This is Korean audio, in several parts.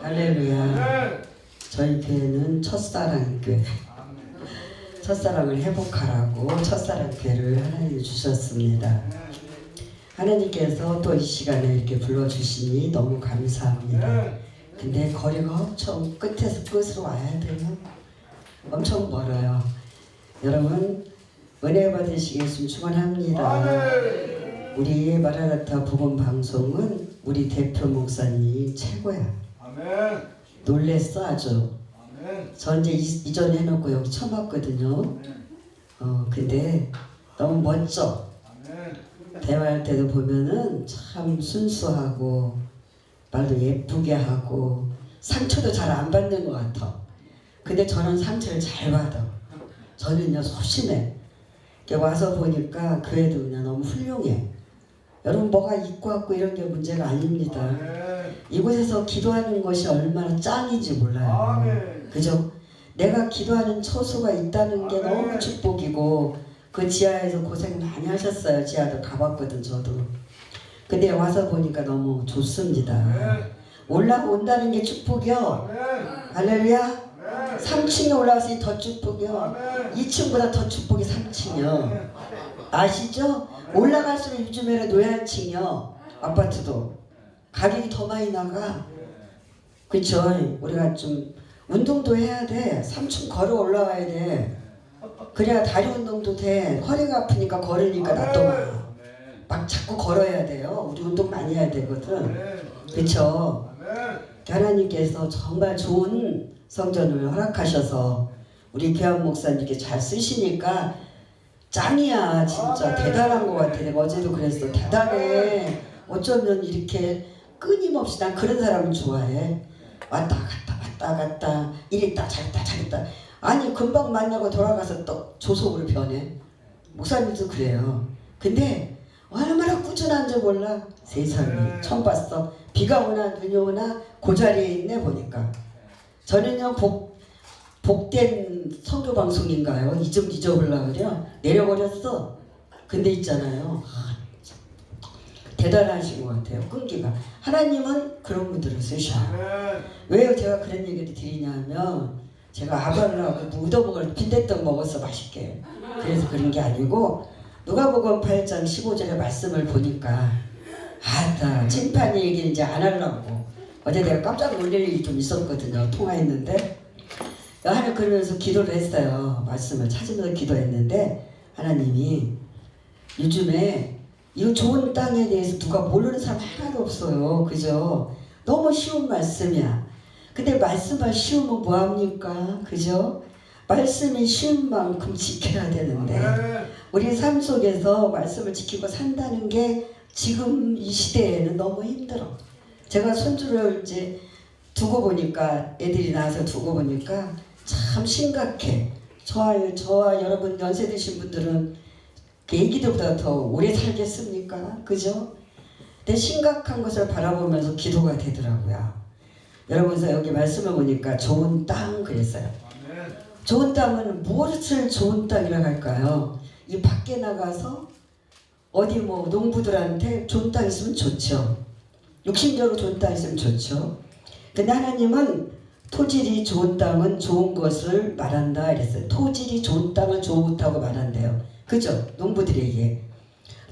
할렐루야. 저희 교회는 첫사랑 교회. 첫사랑을 회복하라고 첫사랑 교회를 하나님이 주셨습니다. 하나님께서 또 이 시간에 이렇게 불러주시니 너무 감사합니다. 근데 거리가 엄청 끝에서 끝으로 와야 돼요. 엄청 멀어요. 여러분 은혜 받으시겠으면 축원합니다. 우리 마라나타 복음방송은 우리 대표 목사님 최고야. 놀랬어 아주. 저 이제 이전 해놓고 여기 처음 왔거든요. 근데 너무 멋져. 대화할 때도 보면은 참 순수하고 말도 예쁘게 하고 상처도 잘 안 받는 것 같아. 근데 저는 상처를 잘 받아. 저는요 소심해. 와서 보니까 교회도 그냥 너무 훌륭해. 여러분 뭐가 있고 없고 이런 게 문제가 아닙니다. 이곳에서 기도하는 것이 얼마나 짱인지 몰라요. 그죠? 내가 기도하는 처소가 있다는 게 너무 축복이고 그 지하에서 고생 많이 하셨어요. 지하도 가봤거든 저도. 근데 와서 보니까 너무 좋습니다. 올라온다는 게 축복이요. 할렐루야. 3층에 올라왔으니 더 축복이요. 2층보다 더 축복이 3층이요. 아시죠? 올라갈수록 요즘에는 노양층이요. 아파트도 가격이 더 많이 나가. 그쵸? 우리가 좀 운동도 해야 돼. 3층 걸어 올라와야 돼. 그래야 다리 운동도 돼. 허리가 아프니까 걸으니까 낫도 막 자꾸 걸어야 돼요. 우리 운동 많이 해야 되거든. 그쵸? 하나님께서 정말 좋은 성전을 허락하셔서 우리 교환 목사님께 잘 쓰시니까 짱이야. 진짜 대단한 것 같아. 내가 어제도 그랬어. 대단해. 어쩌면 이렇게 끊임없이 난 그런 사람을 좋아해. 왔다 갔다 왔다 갔다 이랬다 저랬다 저랬다. 아니 금방 만나고 돌아가서 또 조속으로 변해. 목사님도 그래요. 근데 얼마나 꾸준한지 몰라. 세상에 처음 봤어. 비가 오나 눈이 오나 그 자리에 있네 보니까. 저는요 복된 선교방송인가요? 잊어보려고 그래요. 내려버렸어. 근데 있잖아요. 대단하신 것 같아요. 끈기가. 하나님은 그런 분들을 쓰셔. 왜 제가 그런 얘기를 드리냐면 제가 아바라고 묻어먹을 빈대떡 먹었어 맛있게. 그래서 그런 게 아니고 누가복음 8장 15절의 말씀을 보니까 아따 심판 얘기는 이제 안 하려고. 어제 내가 깜짝 놀랄 일이 좀 있었거든요. 통화했는데 하나님 그러면서 기도를 했어요. 말씀을 찾으면서 기도했는데 하나님이 요즘에 이 좋은 땅에 대해서 누가 모르는 사람 하나도 없어요. 그죠? 너무 쉬운 말씀이야. 근데 말씀을 쉬우면 뭐합니까? 그죠? 말씀이 쉬운 만큼 지켜야 되는데 우리 삶 속에서 말씀을 지키고 산다는 게 지금 이 시대에는 너무 힘들어. 제가 손주를 이제 두고 보니까 애들이 나와서 두고 보니까 참 심각해. 저와 여러분 연세 드신 분들은 애기들보다 더 오래 살겠습니까? 그죠? 근데 심각한 것을 바라보면서 기도가 되더라고요. 여러분 여기 말씀을 보니까 좋은 땅 그랬어요. 좋은 땅은 무엇을 좋은 땅이라고 할까요? 이 밖에 나가서 어디 뭐 농부들한테 좋은 땅 있으면 좋죠. 육신적으로 좋은 땅 있으면 좋죠. 근데 하나님은 토질이 좋은 땅은 좋은 것을 말한다 이랬어요. 토질이 좋은 땅은 좋다고 말한대요. 그죠? 농부들에게.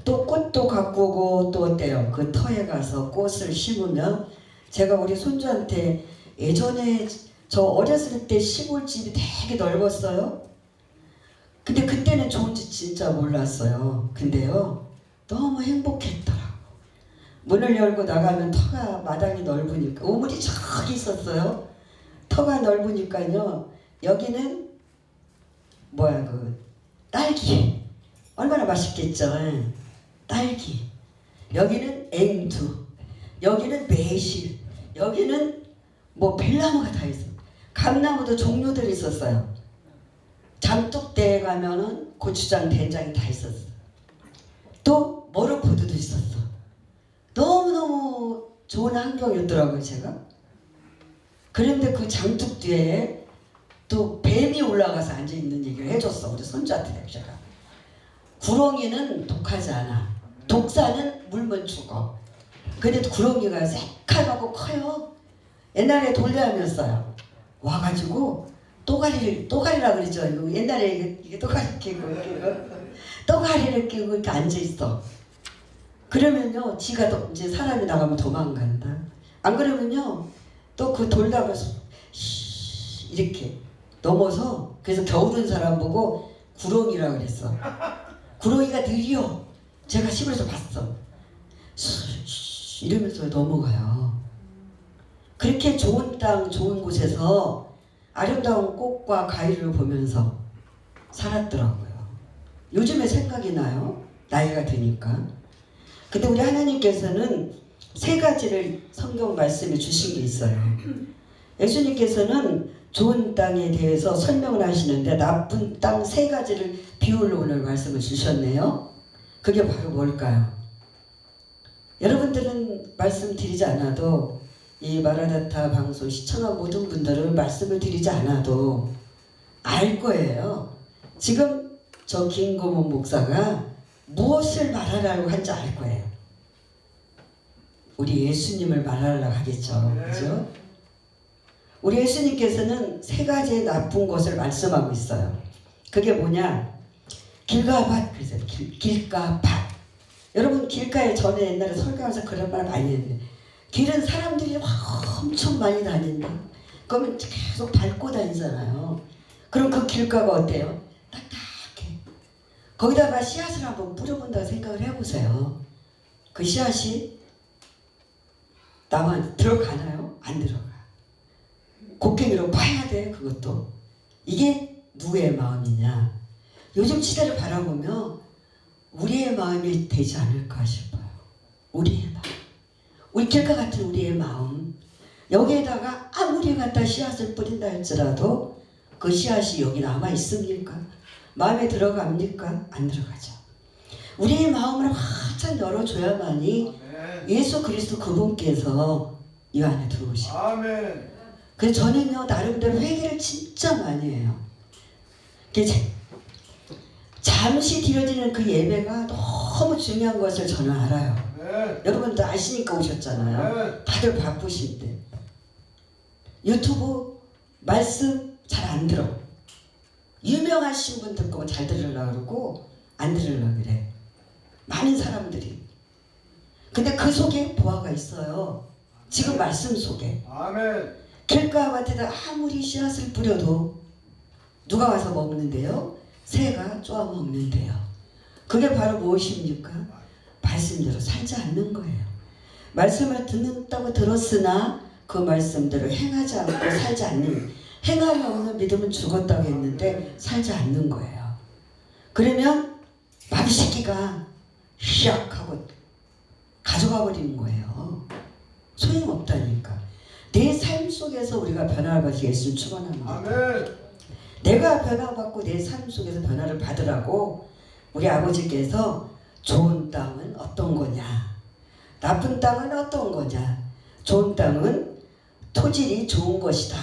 또 꽃도 가꾸고 또 어때요? 그 터에 가서 꽃을 심으면 제가 우리 손주한테 예전에 저 어렸을 때 시골집이 되게 넓었어요. 근데 그때는 좋은지 진짜 몰랐어요. 근데요 너무 행복했더라고. 문을 열고 나가면 터가 마당이 넓으니까 우물이 저기 있었어요. 터가 넓으니까요 여기는 뭐야 그 딸기 얼마나 맛있겠죠. 딸기. 여기는 앵두. 여기는 매실. 여기는 뭐 벨나무가 다 있어. 감나무도 종류들이 있었어요. 장독대에 가면은 고추장 된장이 다 있었어. 또 머루포드도 있었어. 너무너무 좋은 환경이었더라고요 제가. 그런데 그 장독 뒤에 또 뱀이 올라가서 앉아있는 얘기를 해줬어. 우리 손주한테 제가. 구렁이는 독하지 않아. 독사는 물면 죽어. 근데 구렁이가 새카맣고 커요. 옛날에 돌담이었어요. 와가지고 또가리라 그러죠. 이거 옛날에 이게 또가리 끼고 또가리를 끼고 이렇게 앉아 있어. 그러면요, 지가 이제 사람이 나가면 도망간다. 안 그러면요, 또 그 돌담을 이렇게 넘어서, 그래서 겨울은 사람 보고 구렁이라 그랬어. 구렁이가 느려. 제가 시골에서 봤어. 이러면서 넘어가요. 그렇게 좋은 땅, 좋은 곳에서 아름다운 꽃과 과일을 보면서 살았더라고요. 요즘에 생각이 나요. 나이가 드니까. 근데 우리 하나님께서는 세 가지를 성경 말씀에 주신 게 있어요. 예수님께서는 좋은 땅에 대해서 설명을 하시는데 나쁜 땅 세 가지를 비율로 오늘 말씀을 주셨네요. 그게 바로 뭘까요? 여러분들은 말씀드리지 않아도, 이 마라나타 방송 시청한 모든 분들은 말씀을 드리지 않아도 알 거예요. 지금 저 김고문 목사가 무엇을 말하려고 한지 알 거예요. 우리 예수님을 말하려고 하겠죠. 그죠? 우리 예수님께서는 세 가지의 나쁜 것을 말씀하고 있어요. 그게 뭐냐? 길과 밭. 그래서 길과 밭. 여러분, 길가에 전에 옛날에 설교하면서 그런 말 많이 했는데, 길은 사람들이 엄청 많이 다닌다. 그러면 계속 밟고 다니잖아요. 그럼 그 길가가 어때요? 딱딱해. 거기다가 씨앗을 한번 뿌려본다고 생각을 해보세요. 그 씨앗이 나만 들어가나요? 안 들어가. 곡괭이로 파야 돼. 그것도. 이게 누구의 마음이냐? 요즘 시대를 바라보면 우리의 마음이 되지 않을까 싶어요. 우리의 마음. 우리 길가 같은 우리의 마음. 여기에다가 아무리 갖다 씨앗을 뿌린다 할지라도 그 씨앗이 여기 남아 있습니까? 마음에 들어갑니까? 안 들어가죠. 우리의 마음을 활짝 열어줘야만이 예수 그리스도 그분께서 이 안에 들어오시고. 그래서 저는요, 나름대로 회개를 진짜 많이 해요. 잠시 드려지는 그 예배가 너무 중요한 것을 저는 알아요. 여러분도 아시니까 오셨잖아요. 다들 바쁘신데 유튜브 말씀 잘 안 들어. 유명하신 분들 거만 잘 들으려고 그러고 안 들으려고 그래. 많은 사람들이. 근데 그 속에 보화가 있어요. 지금 말씀 속에. 길가 밭에다 아무리 씨앗을 뿌려도 누가 와서 먹는데요? 새가 쪼아 먹는데요. 그게 바로 무엇입니까? 말씀대로 살지 않는 거예요. 말씀을 듣는다고 들었으나 그 말씀대로 행하지 않고 살지 않는, 행함이 없는 믿음은 죽었다고 했는데 살지 않는 거예요. 그러면 마귀새끼가 휘악 하고 가져가 버리는 거예요. 소용없다니까. 내 삶 속에서 우리가 변화를 받기 예수님 축원합니다. 내가 변화받고 내 삶 속에서 변화를 받으라고 우리 아버지께서 좋은 땅은 어떤 거냐, 나쁜 땅은 어떤 거냐. 좋은 땅은 토질이 좋은 것이다.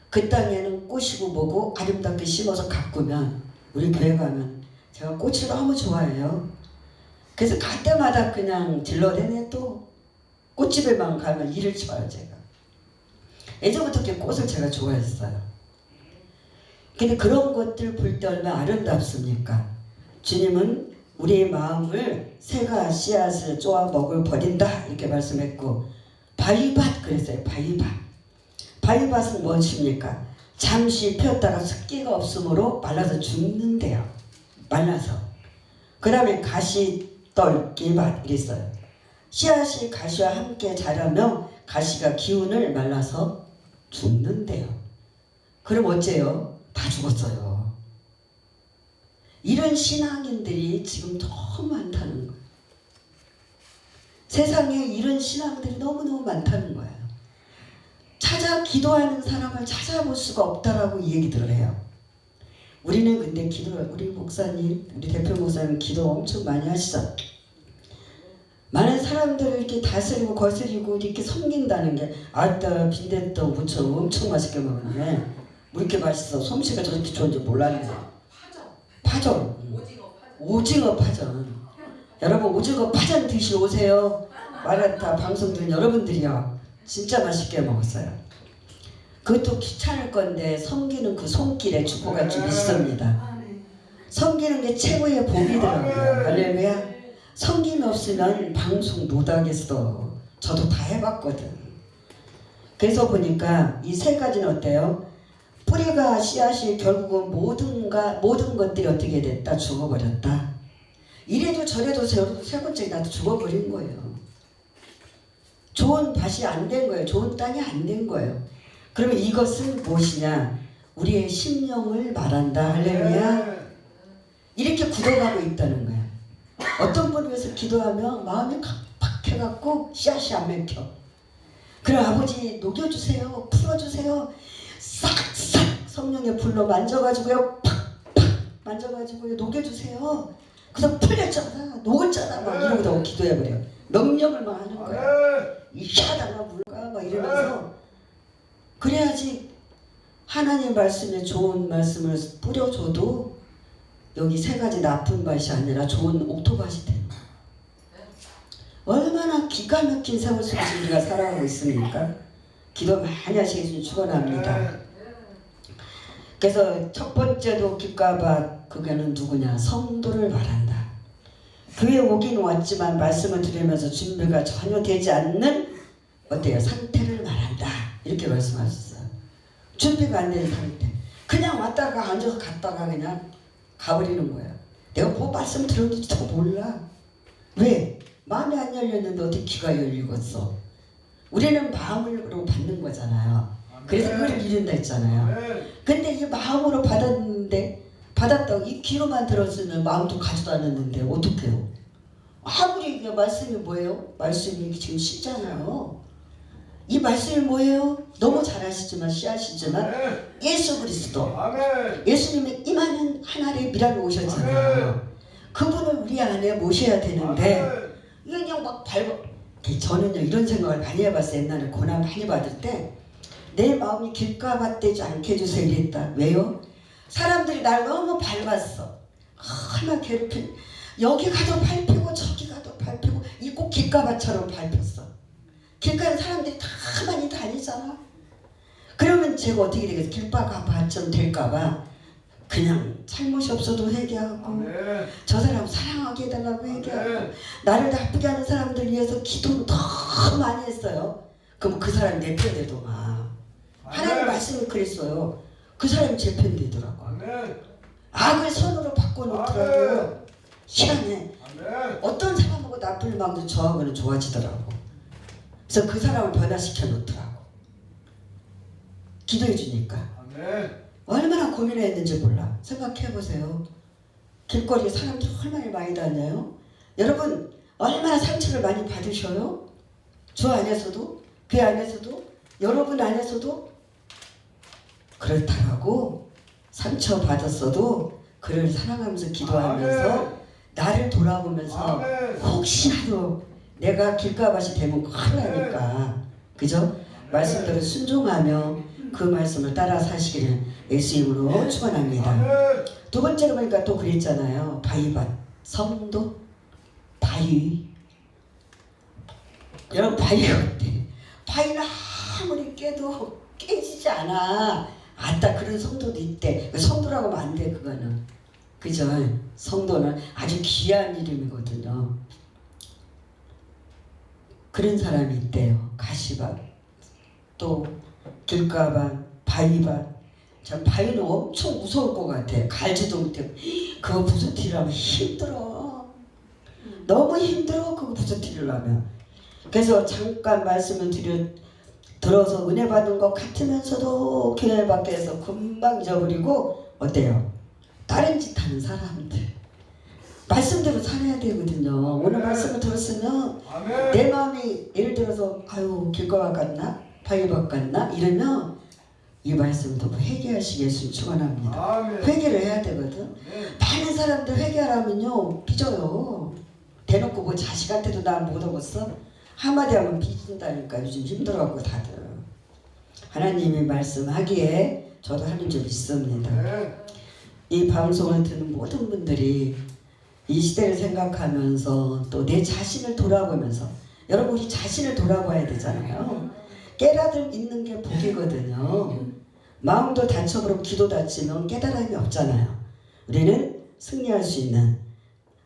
그 땅에는 꽃이고 뭐고 아름답게 심어서 가꾸면, 우리 교회 가면 제가 꽃을 너무 좋아해요. 그래서 갈 때마다 그냥 질러대네. 또 꽃집에만 가면 일을 쳐요. 제가 예전부터 이렇게 꽃을 제가 좋아했어요. 근데 그런 것들 볼 때 얼마나 아름답습니까? 주님은 우리의 마음을 새가 씨앗을 쪼아 먹을 버린다 이렇게 말씀했고, 바위밭 그랬어요. 바위밭. 바위밭은 무엇입니까? 잠시 폈다가 습기가 없으므로 말라서 죽는데요. 말라서. 그 다음에 가시떨기밭 이랬어요. 씨앗이 가시와 함께 자라면 가시가 기운을 말라서 죽는데요. 그럼 어째요? 다 죽었어요. 이런 신앙인들이 지금 너무 많다는 거예요. 세상에 이런 신앙들이 너무너무 많다는 거예요. 기도하는 사람을 찾아볼 수가 없다라고 이 얘기들을 해요. 우리는 근데 우리 목사님, 우리 대표 목사님 기도 엄청 많이 하시죠. 많은 사람들을 이렇게 다스리고 거스리고 이렇게 섬긴다는 게, 아따 빈대떡 무쳐 엄청 맛있게 먹었네. 뭐 이렇게 맛있어. 솜씨가 저렇게 좋은지 몰랐네. 파전. 오징어 파전. 여러분 오징어 파전 드시러 오세요. 마라타 방송 들은 여러분들이요. 진짜 맛있게 먹었어요. 그것도 귀찮을 건데 섬기는 그 손길에 축복가 좀 있습니다. 섬기는 게 최고의 복이더라고요. 할렐루야. 섬김이 없으면 방송 못하겠어. 저도 다 해봤거든. 그래서 보니까 이 세 가지는 어때요? 뿌리가 씨앗이 결국은 모든 것들이 어떻게 됐다? 죽어버렸다. 이래도 저래도 세 번째 나도 죽어버린 거예요. 좋은 밭이 안 된 거예요. 좋은 땅이 안 된 거예요. 그러면 이것은 무엇이냐? 우리의 심령을 말한다. 할렐루야. 이렇게 굳어가고 있다는 거야. 어떤 분을 위해서 기도하면 마음이 팍팍해갖고 씨앗이 안 맥혀. 그럼 아버지 녹여주세요. 풀어주세요. 싹싹 성령의 불로 만져가지고요. 팍팍 만져가지고요. 녹여주세요. 그래서 풀렸잖아. 녹았잖아. 막 이러고 기도해버려. 명령을 막 하는 거야. 이 희하다가 물가 막 이러면서. 그래야지 하나님 말씀에 좋은 말씀을 뿌려줘도 여기 세 가지 나쁜 밭이 아니라 좋은 옥토밭이 되는 거야. 얼마나 기가 막힌 세월 속에서 우리가 살아가고 있습니까? 기도 많이 하시겠으면 축원합니다. 그래서 첫 번째도 길가밭 그게는 누구냐? 성도를 말한다. 교회 오긴 왔지만 말씀을 들으면서 준비가 전혀 되지 않는 어때요? 상태를 말한다. 이렇게 말씀하셨어요. 준비가 안 된 상태. 그냥 왔다가 앉아서 갔다가 그냥 가버리는 거야. 내가 뭐 말씀 들었는지도 몰라. 왜? 마음이 안 열렸는데 어떻게 귀가 열리겠어? 우리는 마음으로 받는 거잖아요. 그래서 그걸 이룬다 했잖아요. 근데 이 마음으로 받았는데 받았다고 이 귀로만 들었으면 마음도 가지도 않았는데 어떡해요? 아무리 말씀이 뭐예요? 말씀이 지금 시잖아요. 이 말씀이 뭐예요? 너무 잘 아시지만 씨앗이지만 예수 그리스도. 예수님이 임하는 하나님의 미라로 오셨잖아요. 그분을 우리 안에 모셔야 되는데 그냥 막 저는요 이런 생각을 많이 해봤어요. 옛날에 고난 많이 받을 때 내 마음이 길가밭 되지 않게 해주세요 이랬다. 왜요? 사람들이 날 너무 밟았어. 얼마나 괴롭힌. 여기 가도 밟히고 저기 가도 밟히고 이 꼭 길가밭처럼 밟혔어. 길가에 사람들이 다 많이 다니잖아. 그러면 제가 어떻게 되겠어? 길가밭처럼 될까봐 그냥 잘못이 없어도 회개하고 저 사람 사랑하게 해달라고 회개하고 나를 나쁘게 하는 사람들 위해서 기도를 너무 많이 했어요. 그럼 그 사람이 내 편 되더만. 하나님 말씀이 그랬어요. 그 사람이 제 편 되더라고. 악을 선으로 바꿔놓더라고요. 희한해. 어떤 사람하고 나쁠 마음도 저하고는 좋아지더라고. 그래서 그 사람을 변화시켜 놓더라고. 기도해 주니까. 얼마나 고민했는지 몰라. 생각해보세요. 길거리에 사람들이 얼마나 많이 다녀요? 여러분 얼마나 상처를 많이 받으셔요? 주 안에서도 그 안에서도 여러분 안에서도 그렇다고 상처 받았어도 그를 사랑하면서 기도하면서 나를 돌아보면서 혹시라도 내가 길가밭이 되면 큰일 나니까 그죠? 말씀대로 순종하며 그 말씀을 따라 사시기를 예수 이름으로 축원합니다. 두 번째로 보니까 또 그랬잖아요. 바위밭 성도 바위. 여러분 바위가 어때? 바위는 아무리 깨도 깨지지 않아. 아따 그런 성도도 있대. 성도라고 하면 안 돼 그거는. 그죠? 성도는 아주 귀한 이름이거든요. 그런 사람이 있대요. 가시밭 또 길가밭 바위밭. 전 바위는 엄청 무서울 것 같아. 갈지도 못해. 그거 부서뜨리려면 힘들어. 너무 힘들어 그거 부서뜨리려면. 그래서 잠깐 말씀을 들어서 은혜 받는 것 같으면서도 교회 밖에서 금방 잊어버리고 어때요? 다른 짓 하는 사람들. 말씀대로 살아야 되거든요. 오늘 말씀을 들었으면 내 마음이 예를 들어서 아유 길가밭 같나? 바위밭 같나? 이러면 이 말씀을 더 회개하시겠으면 축원합니다. 회개를 해야 되거든. 많은 사람들 회개하라면요 삐져요. 대놓고 뭐 자식한테도 나 못 얻었어? 한마디 하면 삐진다니까. 요즘 힘들어갖고 다들. 하나님이 말씀하기에 저도 하는 줄 믿습니다. 이 방송을 듣는 모든 분들이 이 시대를 생각하면서 또 내 자신을 돌아보면서 여러분 우리 자신을 돌아봐야 되잖아요. 깨달음 있는 게 복이거든요. 마음도 다쳐버리고 기도 다치면 깨달음이 없잖아요. 우리는 승리할 수 있는,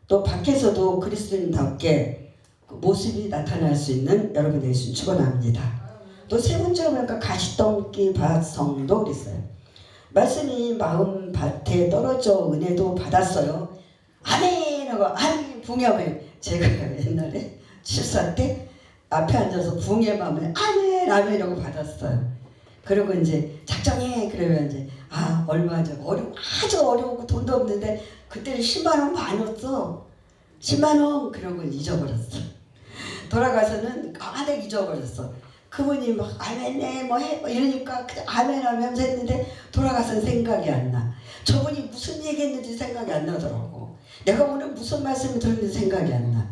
또 밖에서도 그리스도인답게 그 모습이 나타날 수 있는 여러분의 예수님 축원합니다. 또 세 번째가 뭐랄까, 가시덤기 바성도 그랬어요. 말씀이 마음 밭에 떨어져 은혜도 받았어요. 아멘 하고 아멘 붕해하면, 제가 옛날에 출사 때 앞에 앉아서 붕해하면 아멘 아멘 하고 받았어요. 그리고 이제 작정해 그러면 이제 얼마죠, 아주 어려우고 돈도 없는데 그때는 10만 원 많았어. 10만 원 그런 걸 잊어버렸어. 돌아가서는 까마득 잊어버렸어. 그분이 막 아멘네 뭐 해 이러니까 아멘 하면서 했는데 돌아가서는 생각이 안 나. 저분이 무슨 얘기했는지 생각이 안 나더라고. 내가 오늘 무슨 말씀을 들었는지 생각이 안 나.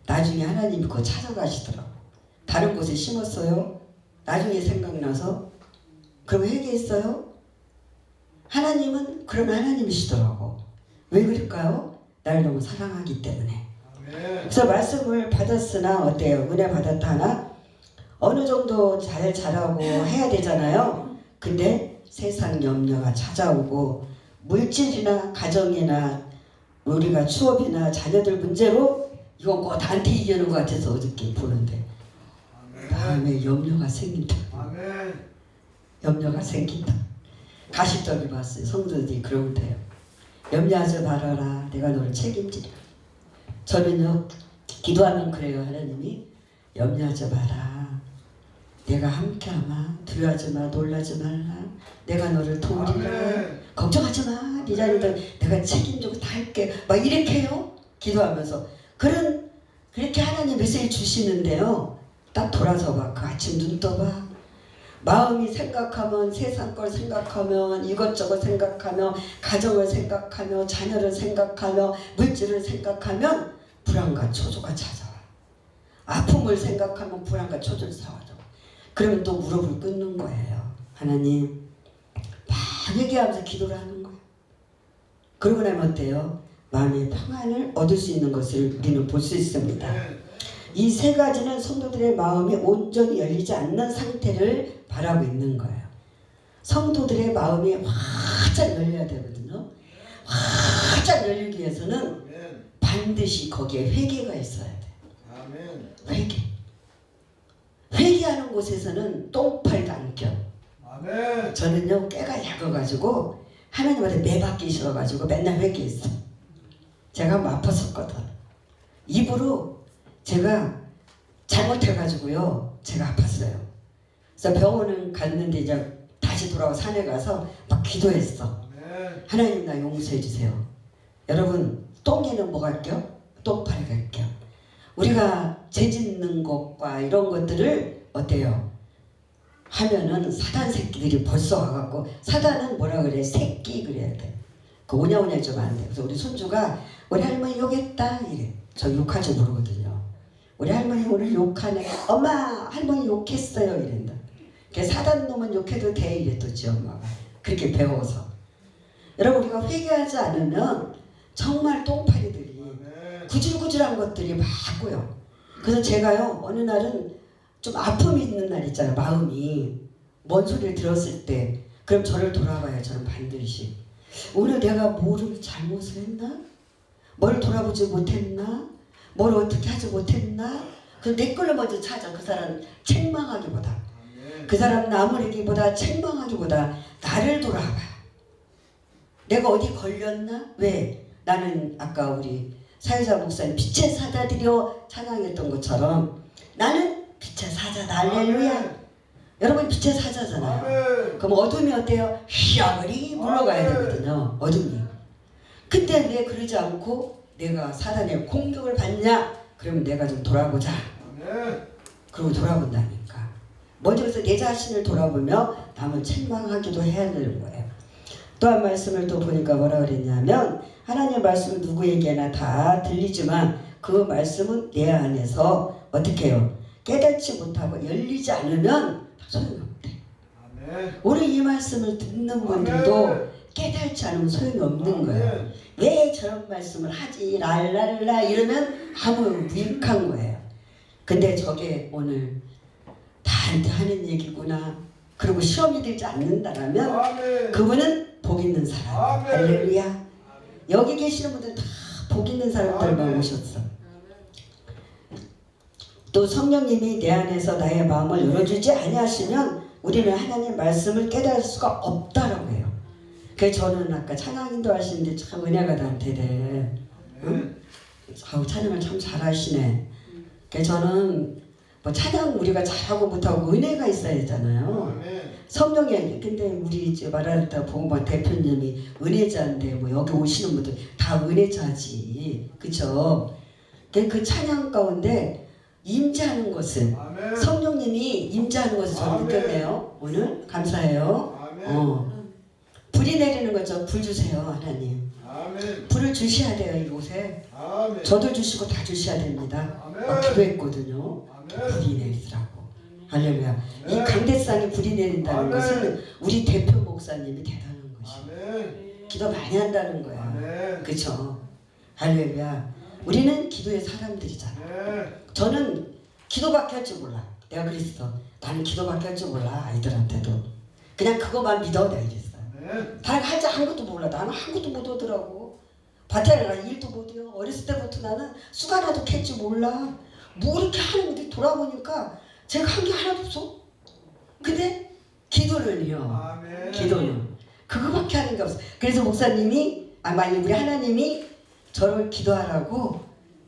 나중에 하나님이 그거 찾아가시더라고. 다른 곳에 심었어요. 나중에 생각나서. 그럼 회개했어요? 하나님은 그런 하나님이시더라고. 왜 그럴까요? 나를 너무 사랑하기 때문에. 그래서 말씀을 받았으나 어때요? 은혜 받았다나 어느 정도 잘 자라고 해야 되잖아요. 근데 세상 염려가 찾아오고 물질이나 가정이나 우리가 취업이나 자녀들 문제로 이건 꼭 나한테 이기는 것 같아서 어저께 보는데 다음에 염려가 생긴다. 염려가 생긴다. 가시적이 봤어요. 성도들이 그러면 돼요. 염려하지 말아라. 내가 너를 책임지리라. 저는요 기도하면 그래요. 하나님이 염려하지 마라. 내가 함께하마. 두려워하지 마. 놀라지 말라. 내가 너를 도우리라. 걱정하지 마. 네 자녀들 내가 책임지고 다 할게. 막 이렇게 해요. 기도하면서. 그렇게 하나님 메시지 주시는데요. 딱 돌아서 봐. 그 아침 눈 떠봐. 마음이 생각하면 세상 걸 생각하면 이것저것 생각하며 가정을 생각하며 자녀를 생각하며 물질을 생각하면 불안과 초조가 찾아와. 아픔을 생각하면 불안과 초조를 찾아와. 그러면 또 무릎을 꿇는 거예요. 하나님 막 얘기하면서 기도를 하는 거예요. 그러고 나면 어때요? 마음의 평안을 얻을 수 있는 것을 우리는 볼 수 있습니다. 이 세 가지는 성도들의 마음이 온전히 열리지 않는 상태를 바라고 있는 거예요. 성도들의 마음이 활짝 열려야 되거든요. 활짝 열리기 위해서는 반드시 거기에 회개가 있어야 돼요. 회개. 회개하는 곳에서는 똥파리도 안 껴. 저는요 깨가 약해가지고 하나님한테 매받기 싫어가지고 맨날 회개했어. 제가 한번 아팠었거든. 입으로 제가 잘못해가지고요 제가 아팠어요. 그래서 병원은 갔는데 이제 다시 돌아와 산에 가서 막 기도했어. 하나님 나 용서해 주세요. 여러분 똥에는 뭐가 껴? 똥파리가 껴. 우리가 죄 짓는 것과 이런 것들을 어때요? 하면은 사단 새끼들이 벌써 와갖고, 사단은 뭐라 그래? 새끼 그래야 돼. 그 오냐오냐 좀 안 돼. 그래서 우리 손주가 우리 할머니 욕했다 이래. 저 욕할 줄 모르거든요. 우리 할머니 오늘 욕하네. 엄마 할머니 욕했어요 이랬다. 사단 놈은 욕해도 돼 이랬더지 엄마가. 그렇게 배워서. 여러분 우리가 회개하지 않으면 정말 똥파리들이 구질구질한 것들이 많고요. 그래서 제가요 어느 날은 좀 아픔이 있는 날 있잖아요. 마음이 뭔 소리를 들었을 때 그럼 저를 돌아봐요. 저는 반드시 오늘 내가 뭐를 잘못을 했나? 뭘 돌아보지 못했나? 뭘 어떻게 하지 못했나? 그 내 걸로 먼저 찾아. 그 사람 책망하기보다 그 사람 나무래기보다 책망하기보다 나를 돌아봐. 내가 어디 걸렸나? 왜? 나는 아까 우리 사회자 목사님 빛의 사자들이여 찬양했던 것처럼 나는 빛의 사자다. 할렐루야. 여러분 빛의 사자잖아요. 그럼 어둠이 어때요? 휘어버리 물러가야 되거든요. 어둠이. 근데 왜 그러지 않고 내가 사단의 공격을 받냐? 그러면 내가 좀 돌아보자. 그러고 돌아본다니까. 먼저 그래서 내 자신을 돌아보며 남을 책망하기도 해야 되는 거예요. 또 한 말씀을 또 보니까 뭐라 그랬냐면 하나님의 말씀은 누구에게나 다 들리지만 그 말씀은 내 안에서 어떻게 해요? 깨닫지 못하고 열리지 않으면 소용이 없대. 오늘 이 말씀을 듣는 분들도 깨닫지 않으면 소용이 없는 거예요. 왜 저런 말씀을 하지? 랄랄라 이러면 아무 무익한 거예요. 근데 저게 오늘 다 나한테 하는 얘기구나. 그리고 시험이 되지 않는다라면 그분은 복 있는 사람. 할렐루야. 여기 계시는 분들 다 복 있는 사람들만 오셨어. 또 성령님이 내 안에서 나의 마음을 열어주지 아니하시면 우리는 하나님 말씀을 깨달을 수가 없다라고 해요. 그래서 저는 아까 찬양 인도하시는데 참 은혜가 나한테 돼. 응? 아우 찬양을 참 잘하시네. 그래서 저는 뭐 찬양 우리가 잘하고 못하고 은혜가 있어야 되잖아요. 성령이. 근데 우리 이제 말하다 보면 대표님이 은혜자인데 뭐 여기 오시는 분들 다 은혜자지, 그쵸? 그 찬양 가운데 임재하는 것을 성령님이 임재하는 것을 저는 느꼈네요. 오늘 감사해요. 불이 내리는 거죠. 불 주세요 하나님. 불을 주셔야 돼요 이곳에. 저도 주시고 다 주셔야 됩니다. 기도했거든요. 불이 내리더라고. 할렐루야. 이 강대상에 불이 내린다는 것은 우리 대표 목사님이 대단한 것이에요. 기도 많이 한다는 거야. 그쵸? 할렐루야. 우리는 기도의 사람들이잖아. 저는 기도밖에 할 줄 몰라. 내가 그랬어. 나는 기도밖에 할 줄 몰라. 아이들한테도 그냥 그거만 믿어. 내가 이랬어요. 다른 할줄 아무것도 몰라. 나는 아무것도 못 오더라고. 밭에 나가 일도 못해요. 어렸을 때부터 나는 쑥하나도 캘 줄 몰라. 뭐 이렇게 하는데 돌아보니까 제가 한 게 하나도 없어. 근데 기도는요. 기도는 그거밖에 하는 게 없어. 그래서 목사님이 우리 하나님이 저를 기도하라고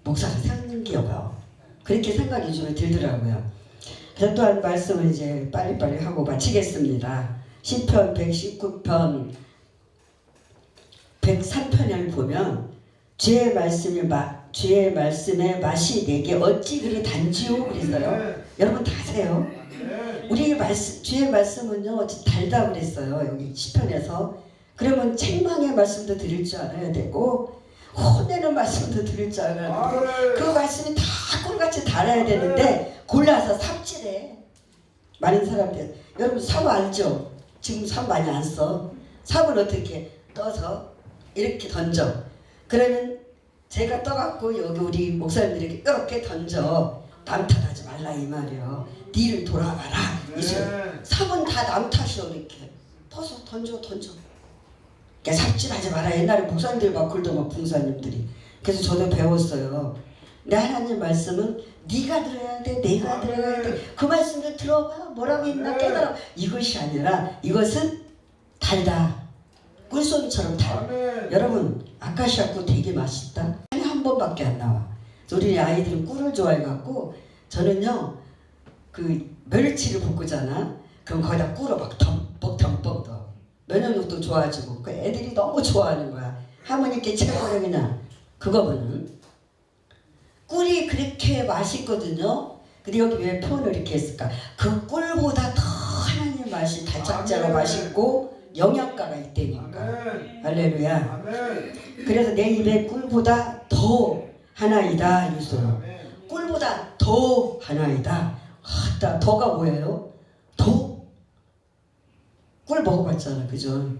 목사를 세우는 게요. 그렇게 생각이 좀 들더라고요. 그래서 또한 말씀을 이제 빨리빨리 하고 마치겠습니다. 시편 119편 103편을 보면 주의 말씀의 맛이 내게 어찌 그리 단지요 그랬어요. 여러분 다 아세요? 우리 주의 말씀은요 어찌 달다 그랬어요. 여기 시편에서. 그러면 책망의 말씀도 드릴 줄 알아야 되고 혼내는 말씀도 드릴 줄 알아야 되고 그 말씀이 다 꿀같이 달아야 되는데 골라서 삽질해. 많은 사람들. 여러분 삽 알죠? 지금 삽 많이 안 써. 삽을 어떻게 떠서 이렇게 던져. 그러면 제가 떠갖고 여기 우리 목사님들에게 이렇게 던져. 남 탓하지 말라 이 말이요. 니를 돌아가라. 삽은 다 남 탓이요. 이렇게 퍼서 던져. 그러니까 삽질하지 마라. 옛날에 목사님들 막 그러던 막 봉사님들이. 그래서 저도 배웠어요. 내 하나님 말씀은 네가 들어야 돼. 내가 들어야 돼. 그 말씀을 들어봐. 뭐라고 했나 깨달아. 이것이 아니라 이것은 달다. 꿀송이처럼 달. 여러분 아카시아 꿀 되게 맛있다. 한 번밖에 안 나와. 우리 아이들은 꿀을 좋아해갖고 저는요 그 멸치를 볶으잖아. 그럼 거기다 꿀을 막 덤뻑 넣어. 면역력도 좋아지고 그 애들이 너무 좋아하는 거야. 할머니께 최고로 그냥 그거는 꿀이 그렇게 맛있거든요. 근데 여기 왜 표현을 이렇게 했을까? 그 꿀보다 더 하나님 맛이 달짝지근하고 맛있고 영양가가 있다니까. 할렐루야. 그래서 내 입에 꿀보다 더 하나이다 있어요. 꿀보다 더 하나이다. 더가 뭐예요? 더? 꿀 먹어봤잖아, 그죠?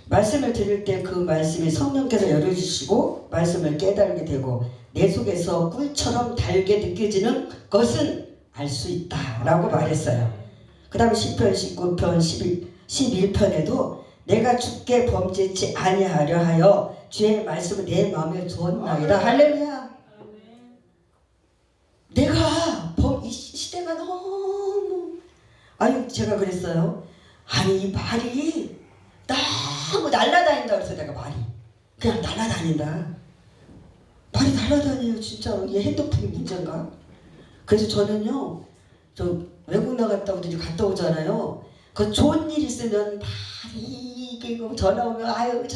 말씀을 들을 때 그 말씀이 성령께서 열어주시고 말씀을 깨달게 되고 내 속에서 꿀처럼 달게 느껴지는 것은 알 수 있다 라고 말했어요. 그 다음에 시편 19편 11편에도 내가 주께 범죄치 아니하려 하여 주의 말씀을 내 마음에 두었나이다. 할렐루야. 내가 이 시대가 너무 제가 그랬어요. 아니 이 말이 너무 날아다닌다 그래서 내가 말이 그냥 날아다닌다. 말이 날아다녀요 진짜로. 이 핸드폰이 문제인가? 그래서 저는요 저 외국 나갔다 오더니 갔다 오잖아요. 그 좋은 일 있으면 말이 이게 전화 오면 막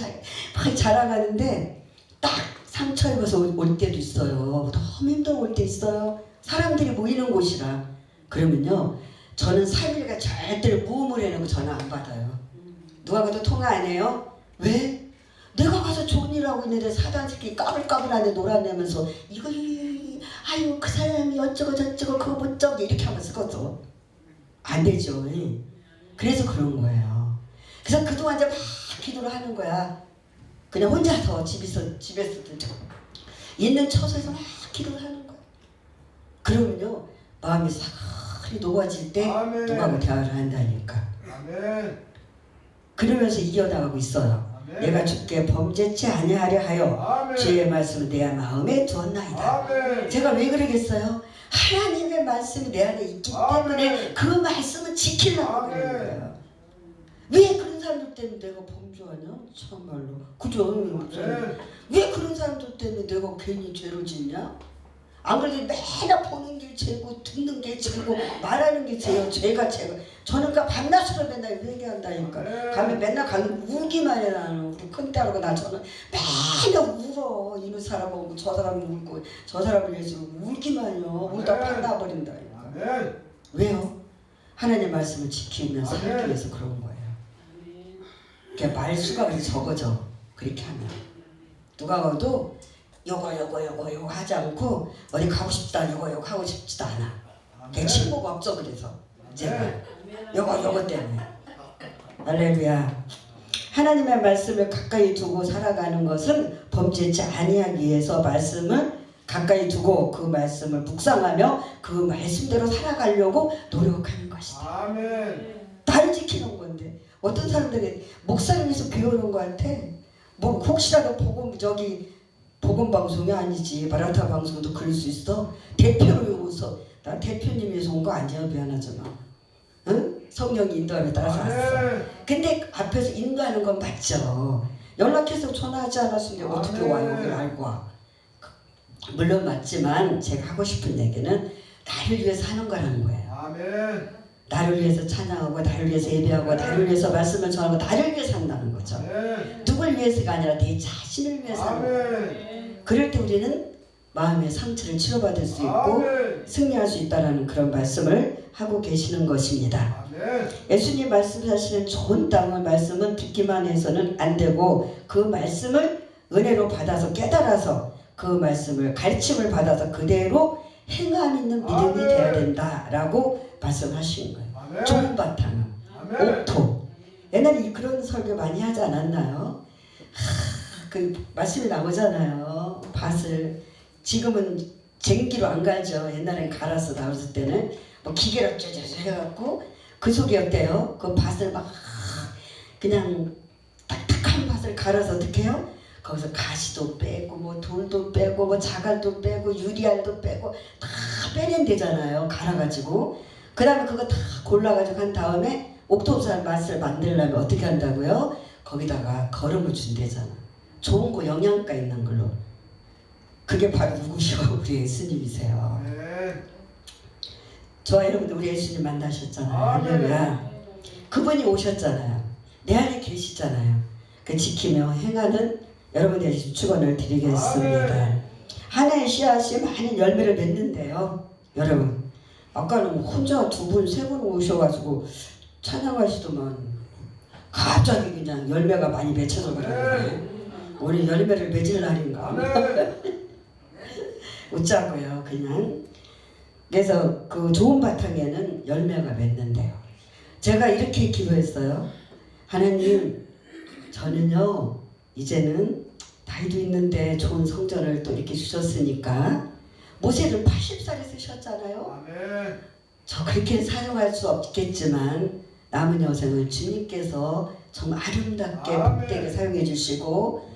자랑하는데 딱 상처 입어서 올 때도 있어요. 너무 힘들어 올 때 있어요. 사람들이 모이는 곳이라. 그러면요 저는 3일간 절대로 무음을 해놓고 전화 안 받아요. 누가 봐도 통화 안 해요? 왜? 내가 가서 좋은 일 하고 있는데 사단 새끼 까불까불하네 놀아내면서 이거 아유 그 사람이 어쩌고 저쩌고 그거 못 저기 이렇게 하면 쓰거든. 안 되죠. 그래서 그런 거예요. 그래서 그동안 이제 막 기도를 하는 거야. 그냥 혼자서 집에서 있는 처소에서 막 기도를 하는 거야. 그러면요 마음이 싹 털이 녹아질 때 아멘. 누구하고 대화를 한다니까. 아멘. 그러면서 이겨나가고 있어요. 아멘. 내가 주께 범죄치 아니하려 하여 아멘. 주의 말씀을 내 마음에 두었나이다. 아멘. 제가 왜 그러겠어요? 하나님의 말씀이 내 안에 있기 때문에 아멘. 그 말씀을 지키려고 아멘. 그러는 거예요. 왜 그런 사람들 때문에 내가 범죄하냐? 참말로. 그죠? 아멘. 왜 그런 사람들 때문에 내가 괜히 죄를 짓냐? 안 그래도 맨날 보는 게 죄고 듣는 게 죄고 말하는 게 죄요. 죄가 죄가. 저는 그러니까 밤낮으로 맨날 회개한다니까. 가면 맨날 가면 울기만 해. 나는 우리 큰딸하고 나 저는 맨날 울어. 이런 사람 오고 저 사람 울고 저 사람을 위해서 울기만 해요. 울다 반나버린다니까. 아멘. 왜요? 하나님 말씀을 지키면서 아멘. 살기 위해서 그런 거예요. 그러니까 말수가 그렇게 적어져. 그렇게 하면 누가 봐도 요거 하지 않고 어디 가고 싶다 요거 하고 싶지도 않아. 걔 친구가 없어. 그래서 제가 요거 때문에. 할렐루야. 하나님의 말씀을 가까이 두고 살아가는 것은 범죄치 아니하기 위해서 말씀을 가까이 두고 그 말씀을 묵상하며 그 말씀대로 살아가려고 노력하는 것이다. 아멘. 나를 지키는 건데 어떤 사람들이 목사님에서 배우는 것 같아. 뭐 혹시라도 복음 방송이 아니지 마라타 방송도 그럴 수 있어. 대표로 오서 나 대표님에서 온 거 아니야. 미안하잖아. 응? 성령이 인도함에 따라서 왔어. 근데 앞에서 인도하는 건 맞죠. 연락해서 전화하지 않았으면 어떻게 와요? 그걸 알고 와. 물론 맞지만 제가 하고 싶은 얘기는 나를 위해서 하는 거라는 거예요. 아멘. 나를 위해서 찬양하고 나를 위해서 예배하고 나를 위해서 말씀을 전하고 나를 위해서 한다는 거죠. 아멘. 누굴 위해서가 아니라 내 자신을 위해서 하는 거예요. 아멘. 그럴 때 우리는 마음의 상처를 치료받을 수 있고 아멘. 승리할 수 있다는 그런 말씀을 하고 계시는 것입니다. 아멘. 예수님 말씀하시는 좋은 땅을 말씀은 듣기만 해서는 안 되고 그 말씀을 은혜로 받아서 깨달아서 그 말씀을 가르침을 받아서 그대로 행함 있는 믿음이 아멘. 되어야 된다라고 말씀하신 거예요. 아멘. 좋은 바탕은 아멘. 옥토. 옛날에 그런 설교 많이 하지 않았나요? 그 말씀이 나오잖아요. 밭을 지금은 쟁기로 안 갈죠. 옛날엔 갈아서 나왔을 때는 뭐 기계로 쩌쩌쩌 해갖고 그 속에 어때요? 그 밭을 막 그냥 딱딱한 밭을 갈아서 어떻게 해요? 거기서 가시도 빼고 뭐 돌도 빼고 뭐 자갈도 빼고 유리알도 빼고 다 빼낸대잖아요. 갈아가지고 그 다음에 그거 다 골라가지고 한 다음에 옥토산 맛을 만들려면 어떻게 한다고요? 거기다가 거름을 준대잖아. 좋은 거 영양가 있는 걸로. 그게 바로 누구시오? 우리 예수님이세요. 아멘. 저와 여러분들 우리 예수님 만나셨잖아요. 아멘. 할렐루야. 그분이 오셨잖아요. 내 안에 계시잖아요. 그 지키며 행하는 여러분들의 축원을 드리겠습니다. 아멘. 하나의 씨앗이 많은 열매를 맺는데요. 여러분 아까는 혼자 두 분, 세 분 오셔가지고 찬양하시더만 갑자기 그냥 열매가 많이 맺혀서 그러네. 오늘 열매를 맺을 날인가? 아멘. 웃자고요 그냥. 그래서 그 좋은 바탕에는 열매가 맺는데요. 제가 이렇게 기도했어요. 하나님 저는요 이제는 나이도 있는데 좋은 성전을 또 이렇게 주셨으니까 모세를 80살에 쓰셨잖아요. 아멘. 저 그렇게 사용할 수 없겠지만 남은 여생을 주님께서 정말 아름답게 아멘. 복되게 사용해 주시고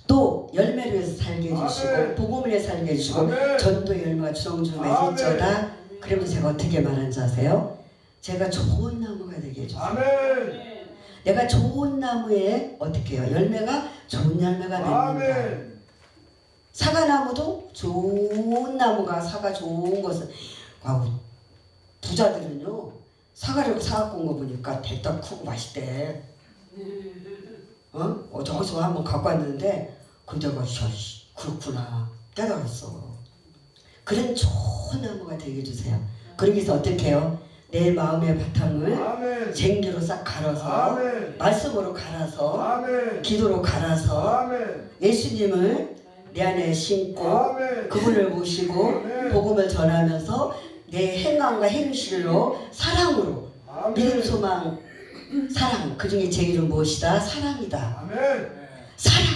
또 열매를 해서 살게 해주시고 아멘. 복음을 해서 살게 해주시고 아멘. 전도 열매가 주렁주렁 맺을지어다. 그러면서 제가 어떻게 말한지 아세요? 제가 좋은 나무가 되게 해주세요. 아멘. 내가 좋은 나무에 어떻게 해요? 열매가 좋은 열매가 맺는다. 아멘. 사과나무도 좋은 나무가 사과 좋은 것은 부자들은요 사과를 사갖고 온 거 보니까 대딱 크고 맛있대. 저기서 한번 갖고 왔는데 그때가 그렇구나 깨달았어. 그런 좋은 나무가 되게 해주세요. 그러기 위해서 어떻게 해요? 내 마음의 바탕을 아멘. 쟁기로 싹 갈아서 아멘. 말씀으로 갈아서 아멘. 기도로 갈아서 아멘. 예수님을 내 안에 심고 아멘. 그분을 모시고 아멘. 복음을 전하면서 내 행함과 행실로 사랑으로 아멘. 믿음 소망 사랑 그 중에 제일은 무엇이다? 사랑이다. 아멘. 사랑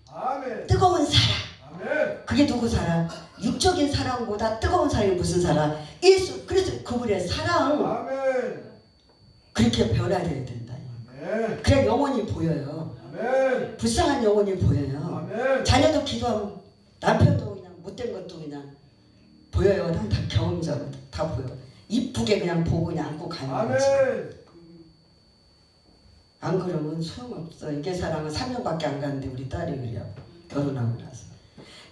아멘. 뜨거운 사랑 아멘. 그게 누구 사랑? 육적인 사랑보다 뜨거운 사랑이 무슨 사랑? 예수. 그래서 그분의 사랑. 아멘. 그렇게 변화되어야 된다. 아멘. 그래 영혼이 보여요. 아멘. 불쌍한 영혼이 보여요. 아멘. 자녀도 기도하면 남편도 그냥 못된 것도 그냥 보여요. 다 경험적으로 다 보여. 이쁘게 그냥 보고 그냥 안고 가는 거지. 아멘. 안 그러면 소용없어. 이게 사랑은 3년밖에 안 갔는데 우리 딸이 그래요. 결혼하고 나서.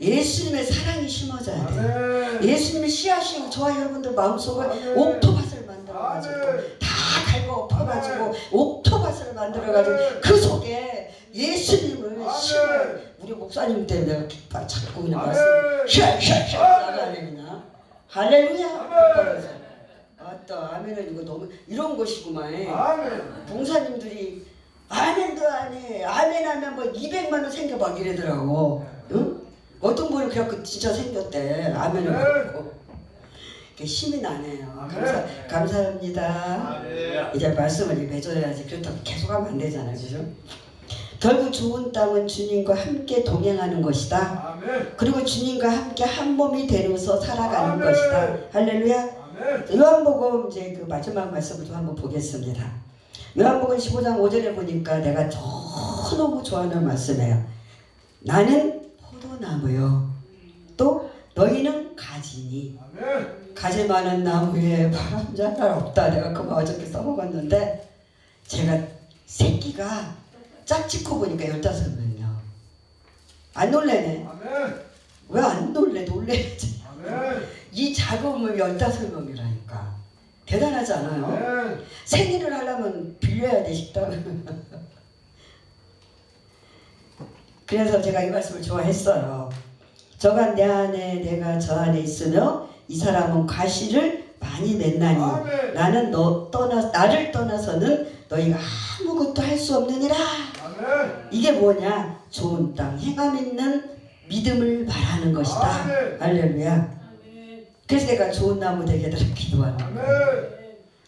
예수님의 사랑이 심어져야 돼요. 아멘. 예수님의 씨앗이 저와 여러분들 마음속을 아멘. 옥토밭을 만들어가지고 아멘. 다 갈고 엎어가지고 옥토밭을 만들어가지고 아멘. 그 속에 예수님을 아멘. 심어요. 우리 목사님 때문에 내가 깃발 잡고 그냥 아멘. 말씀 샤샤샤 나가네 그냥. 할렐루야. 아멘. 아따 아멘은 이거 너무 이런 것이구만. 아멘. 봉사님들이 아멘도 안 해. 아멘하면 뭐 200만 원 생겨 막 이러더라고. 응? 어떤 분은 그래갖고 진짜 생겼대. 아멘을 받고. 힘이 나네요. 감사합니다. 이제 말씀을 맺어야지. 그렇다고 계속하면 안 되잖아요. 그죠? 결국 좋은 땅은 주님과 함께 동행하는 것이다. 아멘. 그리고 주님과 함께 한 몸이 되면서 살아가는 아멘. 것이다. 할렐루야. 아멘. 요한복음 이제 그 마지막 말씀을 좀 한번 보겠습니다. 요한복음 15장 5절에 보니까 내가 너무 좋아하는 말씀이에요. 나는 포도나무요. 또 너희는 가지니. 아멘. 가지 많은 나무에 바람자랄 없다. 내가 그 말 어저께 써먹었는데 제가 새끼가 짝짓 코 보니까 15명이요. 안 놀래네. 아멘. 왜 안 놀래? 놀래야지. 아멘. 이 작업을 15명이라니까. 대단하지 않아요? 아멘. 생일을 하려면 빌려야 돼, 식당을. 그래서 제가 이 말씀을 좋아했어요. 저가 내 안에 내가 저 안에 있으며 이 사람은 과실을 많이 냈나니 아멘. 나는 나를 떠나서는 너희가 아무것도 할 수 없느니라. 아멘. 이게 뭐냐? 좋은 땅 행함 있는 믿음을 말하는 것이다. 아멘. 할렐루야. 그래서 내가 좋은 나무 되게 기도하는 거예요. 아멘.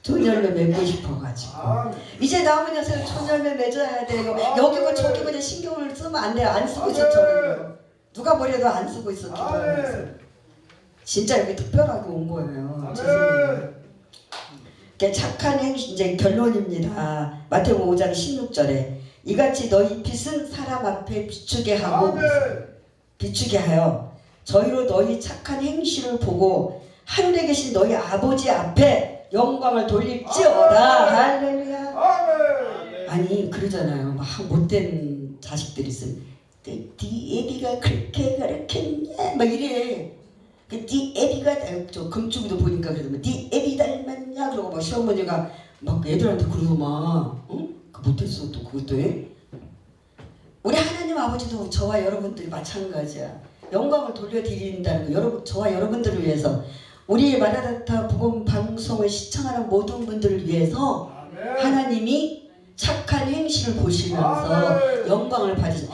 좋은 열매 맺고 싶어가지고. 아멘. 이제 남은 녀석은 좋은 열매 맺어야 돼요. 아멘. 여기고 저기고 이제 신경을 쓰면 안 돼요. 안 쓰고 있었잖아요. 누가 뭐래도 안 쓰고 있었기 바라면서. 아멘. 진짜 여기 특별하게 온 거예요. 아멘. 죄송해요. 착한 행실 이제 결론입니다. 마태복음 5장 16절에 이같이 너희 빛은 사람 앞에 비추게 하고 아멘. 비추게 하여 저희로 너희 착한 행실을 보고 하늘에 계신 너희 아버지 앞에 영광을 돌릴지어다. 할렐루야. 아멘. 아니 그러잖아요. 막 못된 자식들이 있으면 네 애비가 그렇게 가르쳤냐 막 이래. 네 애비가 저 금쪽이도 보니까 그러더만 네 애비 닮았냐 그러고 막 시어머니가 막 애들한테 그러고 막 응? 그 못했어 또 그것도 해? 우리 하나님 아버지도 저와 여러분들이 마찬가지야. 영광을 돌려드린다는 거 여러분 저와 여러분들을 위해서 우리 마라나타 복음 방송을 시청하는 모든 분들을 위해서 아멘. 하나님이 착한 행실을 보시면서 아멘. 영광을 받으시.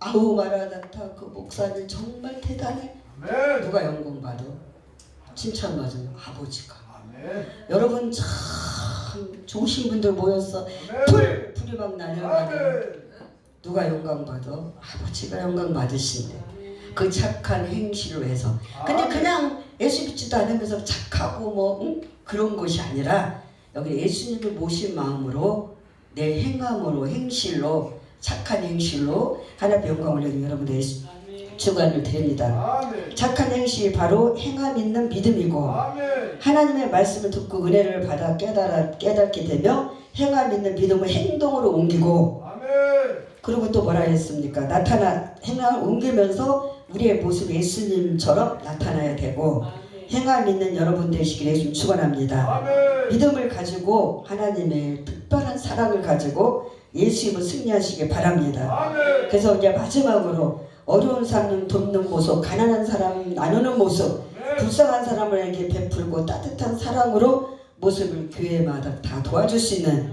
아우 마라나타 그 목사님 정말 대단해. 아멘. 누가 영광 받아? 칭찬받은 아버지가. 아멘. 여러분 참 좋으신 분들 모였어. 아멘. 불이 막 날려가네. 아멘. 누가 영광 받아? 아버지가 영광 받으신대. 그 착한 행실을 해서. 근데 그냥 예수 믿지도 않으면서 착하고 뭐 그런 것이 아니라 여기 예수님을 모신 마음으로 내 행함으로 행실로 착한 행실로 하나님의 영광을 올리는 여러분들 주관을 드립니다. 아멘. 착한 행실이 바로 행함 있는 믿음이고 아멘. 하나님의 말씀을 듣고 은혜를 받아 깨닫게 되며 행함 있는 믿음을 행동으로 옮기고 아멘. 그리고 또 뭐라 했습니까? 행함을 옮기면서 우리의 모습 예수님처럼 나타나야 되고 행함 있는 여러분 되시길 예수님 축원합니다. 아멘. 믿음을 가지고 하나님의 특별한 사랑을 가지고 예수님을 승리하시길 바랍니다. 아멘. 그래서 이제 마지막으로 어려운 사람 돕는 모습, 가난한 사람 나누는 모습, 불쌍한 사람에게 베풀고 따뜻한 사랑으로 모습을 교회마다 다 도와줄 수 있는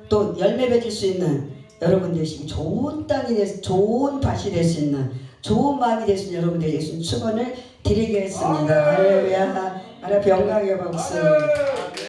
또 열매 맺을 수 있는 여러분 되시기 좋은 땅이 돼서 좋은 밭이 될 수 있는 좋은 마음이 될 수 있는 여러분들 예수님 축원을 드리겠습니다. 할렐루야. 하나님 영광의 박수.